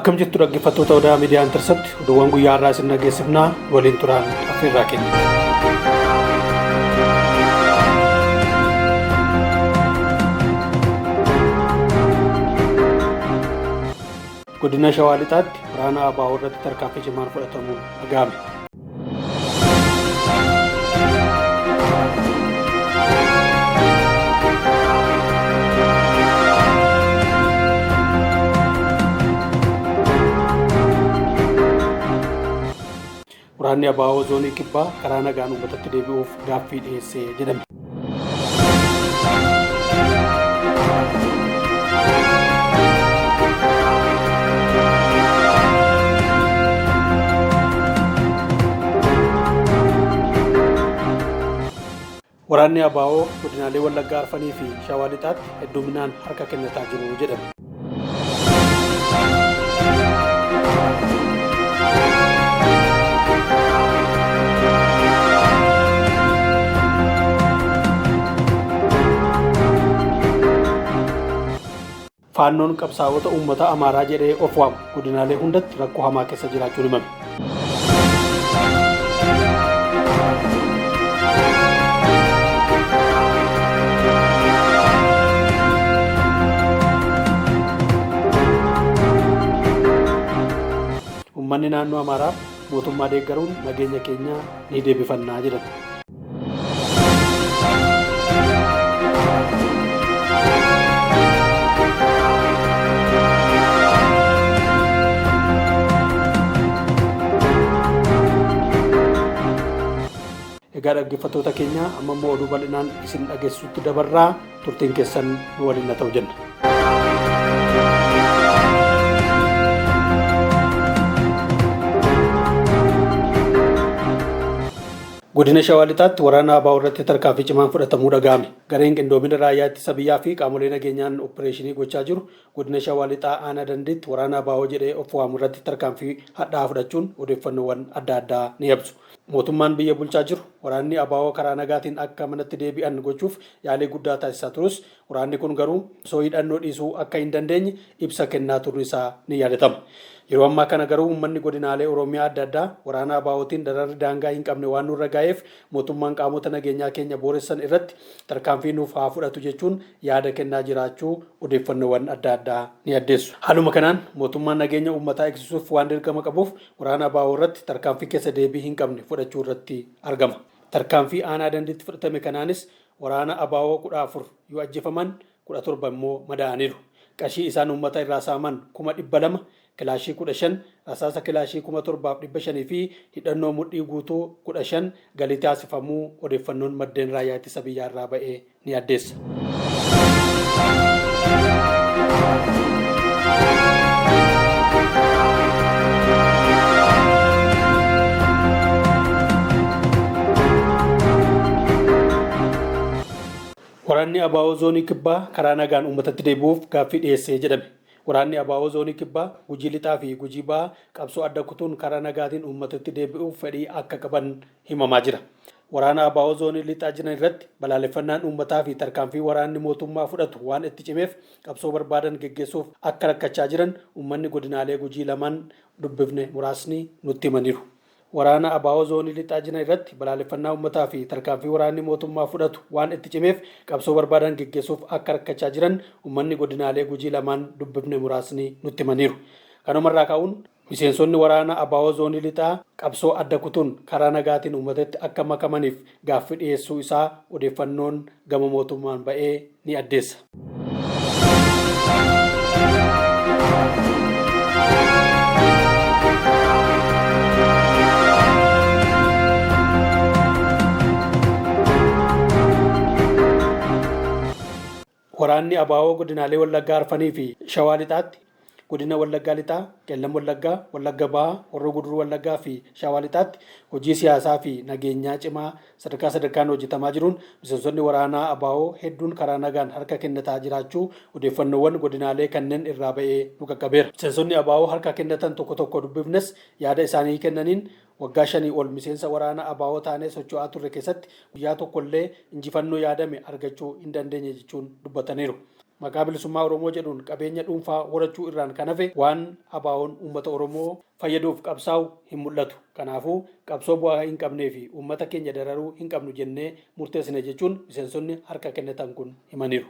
Akkam jirtu dhaggeeffattoota Odaa Miidiyaa Intarsept oduuwwan guyyaa har'aa isin dhageessifnaa waliin turaan affeerraa kenna. Godina Shawaa Lixaatti waraana ABO irratti tarkaanfii cimaan fudhatamuun dhaga'ame. Waraanni ABO zoonii kibbaa karaa nagaan uummatatti deebi'uuf gaaffii dhiyeessee jedhame. Waraanni ABO godinaalee Wallaggaa Arfanii fi Shawaa Lixaatti hedduminaan harka kennataa jiru jedhame. Faannoon qabsaa'ota uummata Amaaraa jedhee of waamu godinaalee hundatti rakkoo hamaa keessa jiraachuun himame. Uummanni naannoo Amaaraa mootummaa deeggaruun nageenya keenya ni deebifannaa jedhan. Egaa dhaggeeffattoota keenya amma immoo oduu bal'inaan isin dhageessuutti dabarraa turtiin keessan nu waliin ta'u jenna. Godina Shawaa Lixaatti waraana ABO irratti tarkaanfii cimaan fudhatamuu dhaga'ame. Gareen qindoomina raayyaa ittisa biyyaa fi qaamolee nageenyaan opereeshinii gochaa jiru godina Shawaa Lixaa aanaa dandiitti waraana ABO jedhee of waamu irratti tarkaanfii hadhaa'aa fudhachuun odeeffannoowwan adda addaa ni ibsu. Mootummaan biyya bulchaa jiru waraanni ABO karaa nagaatiin akka manatti deebi'an gochuuf yaalii guddaa taasisaa turus waraanni kun garuu osoo hidhannoo dhiisuu akka hin dandeenye ibsa kennaa turuu isaa ni yaadatama. Yeroo ammaa kana garuu uummanni godinaalee Oromiyaa adda addaa waraana ABO'tiin dararri daangaa hin qabne waan nurra ga'eef mootummaan qaamota nageenyaa keenya booressan irratti tarkaanfii nuuf haa fudhatu jechuun yaada kennaa jiraachuu odeeffannoowwan adda addaa ni addeessu. Haaluma kanaan mootummaan nageenya uummataa eegsisuuf waan dirqama qabuuf waraana ABO irratti tarkaanfii keessa deebii hin qabne fudhachuu irratti argama. Tarkaanfii aanaa dandiitti fudhatame kanaanis waraana ABO 14 yoo ajjeefaman 17 immoo madaa'aniiru. Qashii isaan uummata irraa saaman 200,000 kilaashii 15 rasaasa kilaashii 7,500 fi hidhannoo mudhii guutuu 15 galii taasifamuu odeeffannoon maddeen raayyaa ittisa biyyaa irraa ba'ee ni addeessa. Waraanni ABO zoonii kibbaa karaa nagaan uummatatti deebi'uuf gaaffii dhiyeessee jedhame. Waraanni ABO zoonii kibbaa Gujii Lixaa fi Gujii Ba'aa qabsoo adda kutuun karaa nagaatiin uummatatti deebi'uuf fedhii akka qaban himamaa jira. Waraana ABO zoonii Lixaa jiran irratti balaaleffannaan uummataa fi tarkaanfii waraanni mootummaa fudhatu waan itti cimeef qabsoo barbaadan geggeessuuf akka rakkachaa jiran uummanni godinaalee Gujii lamaan dubbifne muraasni nutti himaniiru. Waraana ABO zoonii Lixaa jiran irratti balaaleffannaa uummataa fi tarkaanfii waraanni mootummaa fudhatu waan itti cimeef qabsoo barbaadan geggeessuuf akka rakkachaa jiran uummanni godinaalee Gujii lamaan dubbifne muraasni nutti himaniiru. Kanumarraa ka'uun miseensonni waraana ABO zoonii Lixaa qabsoo adda kutuun karaa nagaatiin uummatatti akka makamaniif gaaffii dhiyeessuu isaa odeeffannoon gama mootummaan ba'ee ni addeessa. Waraanni ABO godinaalee Wallaggaa Arfanii fi Shawaa Lixaatti godina Wallaggaa Lixaa, Qellam Wallaggaa, Wallagga Ba'aa, Horroo Guduruu Wallaggaa fi Shawaa Lixaatti hojii siyaasaa fi nageenyaa cimaa sadarkaan hojjetamaa jiruun miseensonni waraanaa ABO hedduun karaa nagaan harka kennataa jiraachuu odeeffannoowwan godinaalee kanneen irraa ba'ee nu qaqqabeera. Miseensonni ABO harka kennatan tokko tokko dubbifnes yaada isaanii kennaniin waggaa 5 ol miseensa waraana ABO taanee socho'aa turre keessatti guyyaa tokkollee injifannoo yaadame argachuu hin dandeenye jechuun dubbataniiru. maqaa bilisummaa Oromoo jedhuun qabeenya dhuunfaa horachuu irraan kan hafe waan ABO'n uummata Oromoo fayyaduuf qabsaa'u hin mul'atu. Kanaafuu qabsoo bu'aa hin qabnee fi uummata keenya dararuu hin qabnu jennee murteessine jechuun miseensonni harka kennatan kun himaniiru.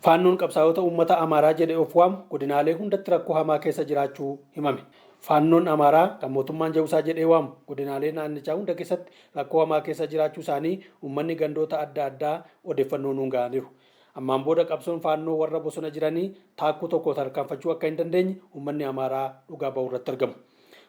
Faannoon qabsaa'ota uummata Amaaraa jedhee of waamu godinaalee hundatti rakkoo hamaa keessa jiraachuu himame. Faannoon Amaaraa kan mootummaan Jawusaa jedhee waamu godinaalee naannichaa hunda keessatti rakkoo hamaa keessa jiraachuu isaanii uummanni gandoota adda addaa odeeffannoo nuun ga'aniiru. Ammaan booda qabsoon faannoo warra bosona jiranii taakkuu tokko tarkaanfachuu akka hin dandeenye uummanni Amaaraa dhugaa ba'u irratti argamu.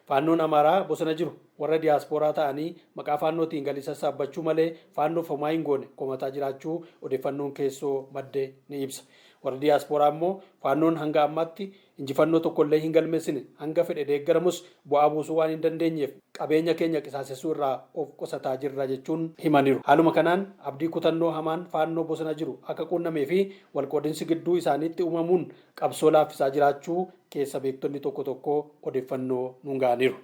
Faannoon Amaaraa bosona jiru warra diyaaspooraa ta'anii maqaa faannootiin galii sassaabbachuu malee faannoof homaa hin goone komataa jiraachuu odeeffannoon keessoo madde ni ibsa. Warra diyaaspooraa immoo faannoon hanga ammaatti injifannoo tokkollee hin galmeessine hanga fedhe deeggaramus bu'aa buusuu waan hin dandeenyeef qabeenya keenya qisaasessuu irraa of qusataa jirra jechuun himaniiru. Haaluma kanaan abdii kutannoo hamaan faannoo bosona jiru akka quunnamee fi walqoodinsi gidduu isaaniitti uumamuun qabsoo laaffisaa jiraachuu keessa beektonni tokko tokko odeeffannoo nuun ga'aniiru.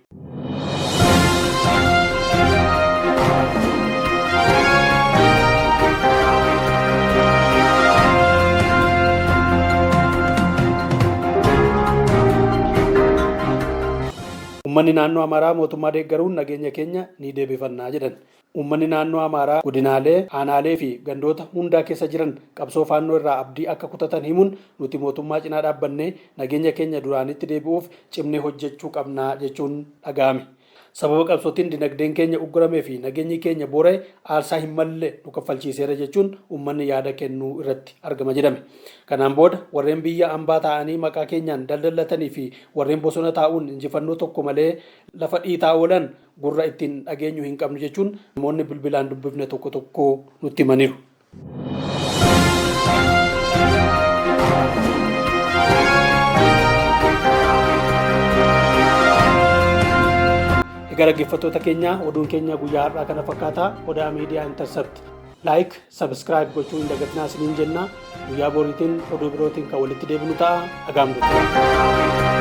Uummanni naannoo Amaaraa mootummaa deeggaruun nageenya keenya ni deebifannaa jedhan. Uummanni naannoo Amaaraa godinaalee, aanaalee fi gandoota hundaa keessa jiran qabsoo faannoo irraa abdii akka kutatan himuun nuti mootummaa cinaa dhaabbannee nageenya keenya duraanitti deebi'uuf cimnee hojjechuu qabnaa jechuun dhaga'ame. Sababa qabsootiin dinagdeen keenya ugguramee fi nageenyi keenya boora'e aarsaa hin malle nu kaffalchiiseera jechuun uummanni yaada kennuu irratti argama jedhame. Kanaan booda warreen biyya ambaa ta'anii maqaa keenyaan daldallatanii fi warreen bosona taa'uun injifannoo tokko malee lafa dhiitaa oolan gurra ittiin dhageenyu hin qabnu jechuun namoonni bilbilaan dubbifne tokko tokko nutti himaniiru. Egaa dhaggeeffattoota keenya oduun keenya guyyaa har'aa kana fakkaata. Odaa miidiyaa Intercept like, subscribe gochuu hin dagatinaa isiniin jenna. Guyyaa boriitiin oduu birootiin kan walitti deebinu ta'a. Dhagaamtu.